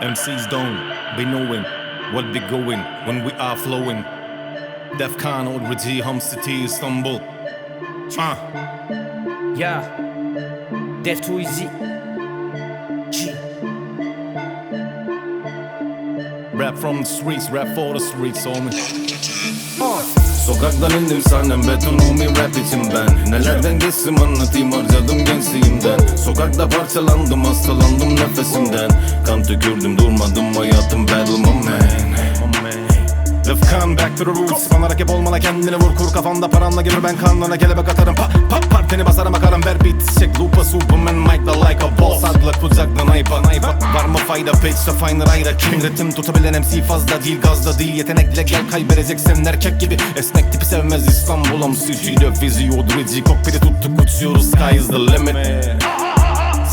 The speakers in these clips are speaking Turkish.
MCs don't be knowing what be going when we are flowing. Defkan Ulriji Hum City İstanbul. Yeah, Def too easy. G. Rap from the streets, rap for the streets homie. Sokaktan indim sahnem betonumi rap için ben. Nelerden geçtim anlatayım harcadım gençliğimden. Sokakta parçalandım hastalandım nefesimden. Kan tükürdüm durmadım hayatım battle my man. Let's come back to the roots. Bana rakip olmana kendini vur. Kur kafanda paranla gelir ben kanlana kelebek atarım. Parteni basarım akarım ver beat. Çek lupa superman mic da like a boss. Adla kucaktan ayıpa. Var mı fayda pitch'te finer ayda king. Ritim tutabilen MC fazla değil gazda değil. Yetenekle gel kaybedeceksin erkek gibi. Esnek tipi sevmez İstanbul'um. Suci'de fizyodrici. Kokpiti tuttuk uçuyoruz sky is the limit.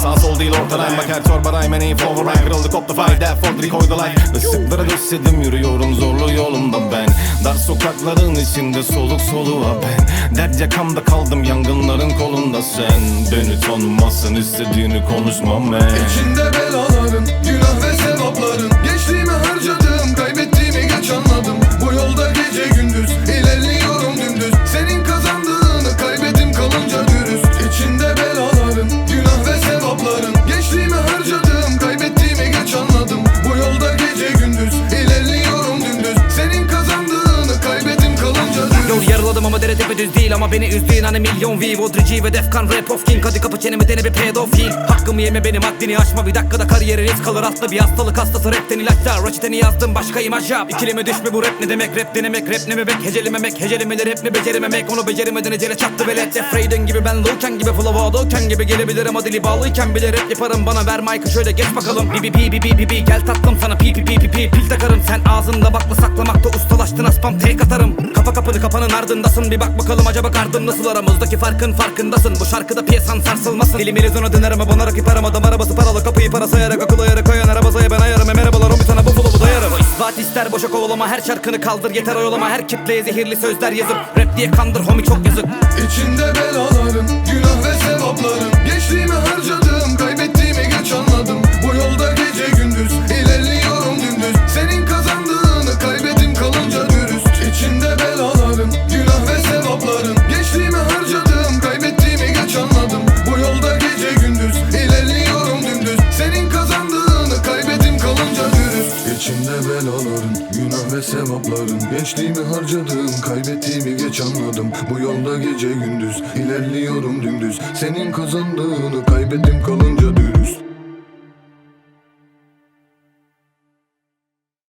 Sağ sol değil ortadayım bak her çorba rhyme en for rhyme. Kırıldı koptu fire death for three koydu life. Işıklara döşedim yürüyorum zorlu yolumda ben. Dar sokakların içinde soluk soluğa ben. Dert yakamda kaldım yangınların kolunda sen. Beni tanımazsın istediğini konuşmam ben. İçinde belaların, günah ve sevapların. Gençliğimi harcadım, kaybettiğimi geç anladım. Bu yolda gece gündüz, ilerliyorum dümdüz. Senin kazandığını kaybettim kalınca dürüst. İçinde belaların, günah ve sevapların. Gençliğimi harcadım, kaybettiğimi geç anladım. Bu yolda gece gündüz, ilerliyorum dümdüz. Senin kazandığını kaybettim kalınca dürüst. Yol yarıladım ama dere tepe düz değil. Ama beni üzdüğün hani milyon V. Vodrici ve Defkan rap of king. Hadi kapı çenemi dene bir pedofil. Hakkımı yeme benim haddini aşma. Bir dakikada kariyeri risk kalır hasta bir hastalık hastası rapten ilaçlar. Reçeteni yazdım başka imaj yap. İkileme düşme bu rap ne demek rap denemek. Rap ne memek hecelememek. Hecelemeleri rap mi becerememek. Onu beceremeden ecele çattı velet. Def Raiden gibi ben Luken gibi flow alırken gibi gelebilir ama dili bağlıyken bile rap yaparım. Bana ver mic'ı şöyle geç bakalım. Bi gel tatlım sana pi pil takarım. Sen ağzında bakla saklamakta ustalaştın aspam tek atarım. Kapını kapanın ardındasın bir bak bakalım acaba kardım nasıl aramızdaki farkın farkındasın. Bu şarkıda piyasan sarsılmasın. Dilim ilizona döner ama bana rakip arama. Dam arabası paralı kapıyı para sayarak akıl ayarı koyan arabasaya ben ayarım. Merhabalar o bir tane bu flow'u dayarım. İspat ister boşa kovalama her şarkını kaldır yeter oyalama. Her kitleye zehirli sözler yazıp rap diye kandır homie çok yazık. İçinde belaların, günah ve sevapların. Gençliğimi harcadım, kaybettiğimi geç anladım. Bu yolda gece gündüz, ilerliyorum dümdüz. Senin kazandığını kaybettim kalınca dürüst. İçinde belaların, günah ve sevapların. Gençliğimi harcadım, kaybettiğimi geç anladım. Bu yolda gece gündüz, ilerliyorum dümdüz. Senin kazandığını kaybettim kalınca dürüst. İçinde belaların, günah ve sevapların. Gençliğimi harcadım, kaybettiğimi geç anladım. Bu yolda gece gündüz, ilerliyorum dümdüz. Senin kazandığını kaybettim kalınca